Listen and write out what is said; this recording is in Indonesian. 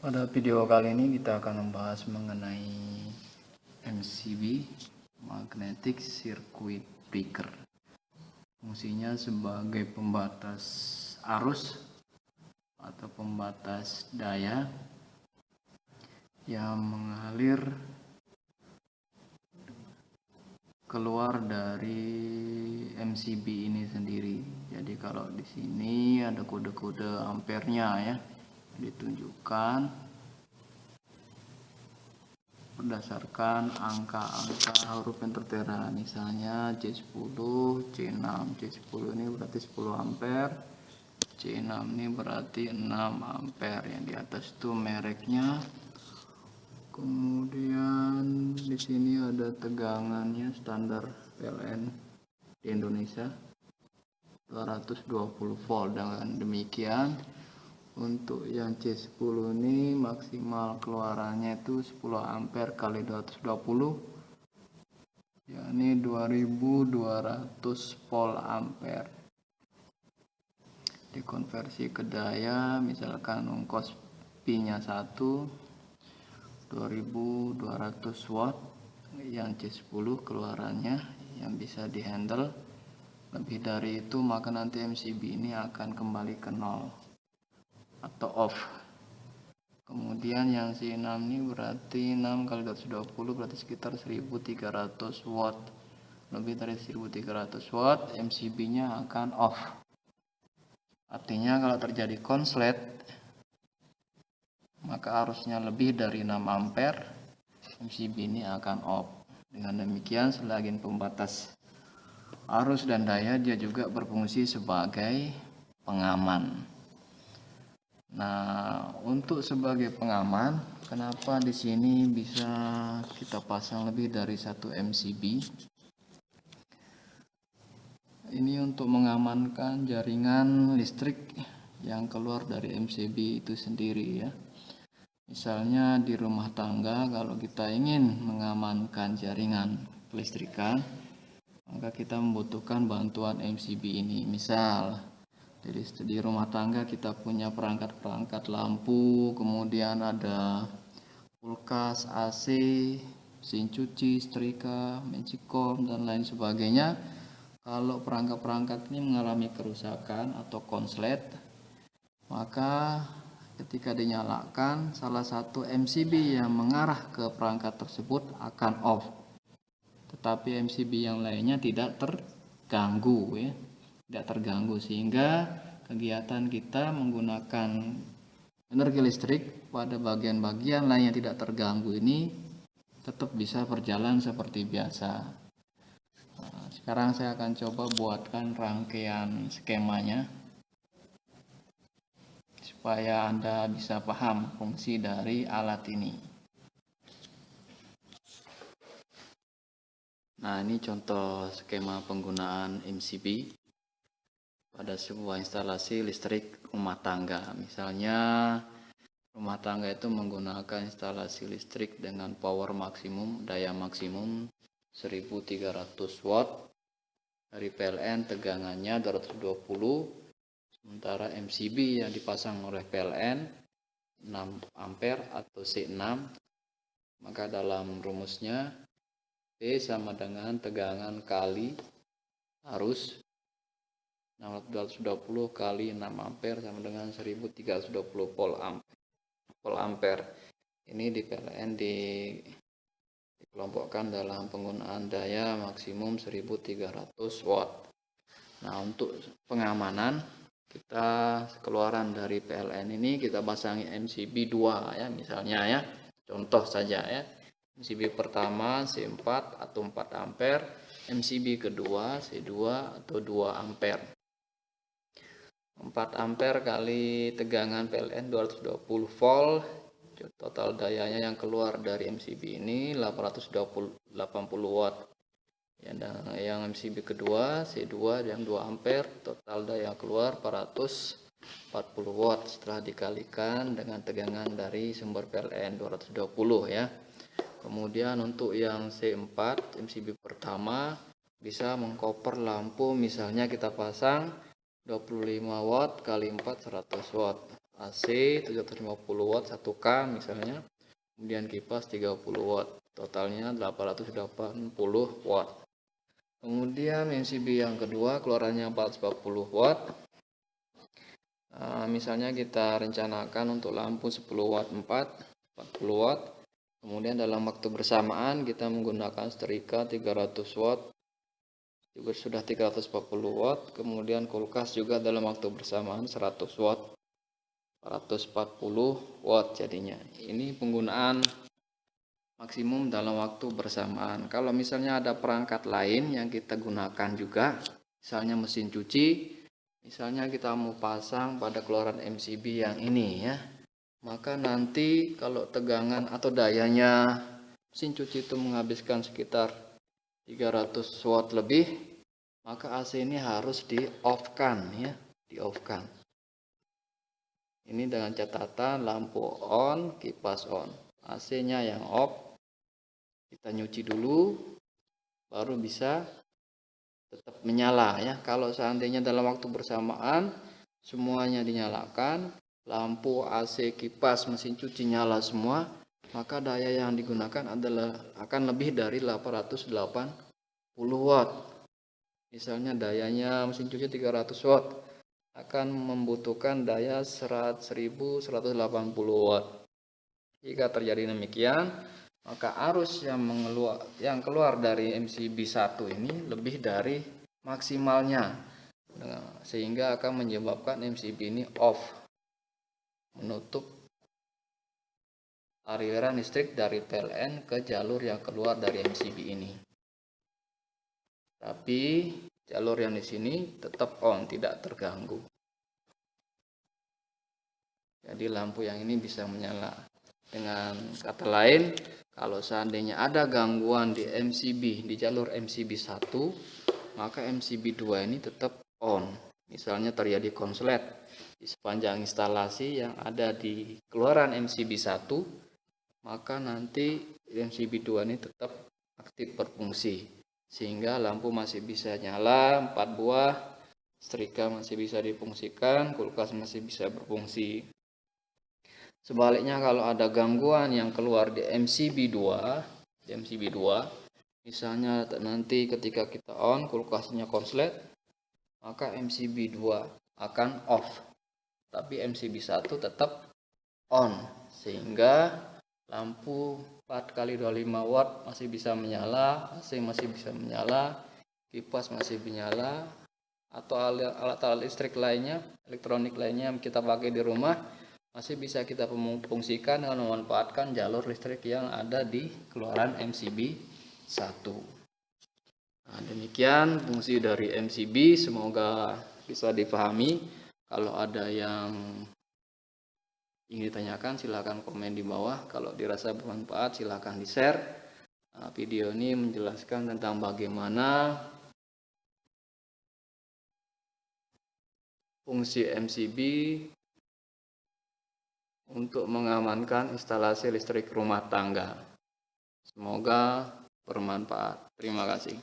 Pada video kali ini kita akan membahas mengenai MCB, Magnetic Circuit Breaker. Fungsinya sebagai pembatas arus atau pembatas daya yang mengalir keluar dari MCB ini sendiri. Jadi kalau di sini ada kode-kode ampernya ya, ditunjukkan berdasarkan angka-angka huruf yang tertera, misalnya C10, C6. C10 ini berarti 10 ampere, C6 ini berarti 6 ampere. Yang di atas itu mereknya. Kemudian di sini ada tegangannya standar PLN di Indonesia 220 volt. Dengan demikian untuk yang C10 ini maksimal keluarannya itu 10 ampere kali 220, yakni 2200 volt ampere. Dikonversi ke daya, misalkan ongkos Pi-nya 2200 watt, yang C10 keluarannya yang bisa dihandle. Lebih dari itu maka nanti MCB ini akan kembali ke nol atau off. Kemudian yang C6 ini berarti 6 kali 220 berarti sekitar 1300 watt. Lebih dari 1300 watt, MCB nya akan off. Artinya kalau terjadi konslet maka arusnya lebih dari 6 ampere, MCB ini akan off. Dengan demikian selagi pembatas arus dan daya, dia juga berfungsi sebagai pengaman. Nah, untuk sebagai pengaman, kenapa di sini bisa kita pasang lebih dari satu MCB? Ini untuk mengamankan jaringan listrik yang keluar dari MCB itu sendiri ya. Misalnya di rumah tangga, kalau kita ingin mengamankan jaringan kelistrikan, maka kita membutuhkan bantuan MCB ini. Misal di rumah tangga kita punya perangkat-perangkat lampu, kemudian ada kulkas, AC, mesin cuci, setrika, magicom, dan lain sebagainya. Kalau perangkat-perangkat ini mengalami kerusakan atau konslet, maka ketika dinyalakan, salah satu MCB yang mengarah ke perangkat tersebut akan off, tetapi MCB yang lainnya tidak terganggu ya, tidak terganggu, sehingga kegiatan kita menggunakan energi listrik pada bagian-bagian lain yang tidak terganggu ini tetap bisa berjalan seperti biasa. Nah, sekarang saya akan coba buatkan rangkaian skemanya supaya Anda bisa paham fungsi dari alat ini. Nah, ini contoh skema penggunaan MCB pada sebuah instalasi listrik rumah tangga. Misalnya rumah tangga itu menggunakan instalasi listrik dengan power maksimum, daya maksimum 1300 watt. Dari PLN tegangannya 220, sementara MCB yang dipasang oleh PLN 6 ampere atau C6. Maka dalam rumusnya P sama dengan tegangan kali arus, 220 kali 6 ampere sama dengan 1320 volt ampere. Ini di PLN dikelompokkan dalam penggunaan daya maksimum 1300 watt. Nah, untuk pengamanan, kita keluaran dari PLN ini kita pasangi MCB 2 ya, misalnya ya, contoh saja ya. MCB pertama C4 atau 4 ampere, MCB kedua C2 atau 2 ampere. 4 ampere kali tegangan PLN 220 volt, total dayanya yang keluar dari MCB ini 880 watt. Yang MCB kedua C2 yang 2 ampere, total daya keluar 440 watt setelah dikalikan dengan tegangan dari sumber PLN 220 ya. Kemudian untuk yang C4 MCB pertama bisa mengkoper lampu, misalnya kita pasang 25 watt kali 4 100 watt. AC 750 watt 1K misalnya, kemudian kipas 30 watt, totalnya 880 watt. Kemudian MCB yang kedua keluarannya 440 watt. Misalnya kita rencanakan untuk lampu 10 watt 40 watt. Kemudian dalam waktu bersamaan kita menggunakan setrika 300 watt, juga sudah 340 watt. Kemudian kulkas juga dalam waktu bersamaan 100 watt, 440 watt jadinya. Ini penggunaan maksimum dalam waktu bersamaan. Kalau misalnya ada perangkat lain yang kita gunakan juga, misalnya mesin cuci, misalnya kita mau pasang pada keluaran MCB yang ini ya, maka nanti kalau tegangan atau dayanya mesin cuci itu menghabiskan sekitar 300 watt lebih, maka AC ini harus di off kan ya, di off kan. Ini dengan catatan lampu on, kipas on, AC-nya yang off. Kita nyuci dulu, baru bisa tetap menyala ya. Kalau seandainya dalam waktu bersamaan semuanya dinyalakan, lampu, AC, kipas, mesin cuci nyala semua, maka daya yang digunakan adalah akan lebih dari 880 watt. Misalnya dayanya mesin cuci 300 watt, akan membutuhkan daya 1180 watt. Jika terjadi demikian, maka arus yang keluar dari MCB 1 ini lebih dari maksimalnya, sehingga akan menyebabkan MCB ini off, menutup aliran listrik dari PLN ke jalur yang keluar dari MCB ini. Tapi jalur yang di sini tetap on, tidak terganggu. Jadi lampu yang ini bisa menyala. Dengan kata lain, kalau seandainya ada gangguan di MCB, di jalur MCB 1, maka MCB 2 ini tetap on. Misalnya terjadi konslet di sepanjang instalasi yang ada di keluaran MCB 1, maka nanti MCB 2 ini tetap aktif berfungsi. Sehingga lampu masih bisa nyala 4 buah, setrika masih bisa difungsikan, kulkas masih bisa berfungsi. Sebaliknya kalau ada gangguan yang keluar di MCB 2, misalnya nanti ketika kita on kulkasnya konslet, maka MCB 2 akan off. Tapi MCB 1 tetap on, sehingga lampu 4x25 watt masih bisa menyala, AC masih bisa menyala, kipas masih menyala, atau alat-alat listrik lainnya, elektronik lainnya yang kita pakai di rumah masih bisa kita fungsikan dengan memanfaatkan jalur listrik yang ada di keluaran MCB 1. Nah, demikian fungsi dari MCB, semoga bisa dipahami. Kalau ada yang ingin ditanyakan silahkan komen di bawah. Kalau dirasa bermanfaat silahkan di-share. Nah, video ini menjelaskan tentang bagaimana fungsi MCB untuk mengamankan instalasi listrik rumah tangga. Semoga bermanfaat. Terima kasih.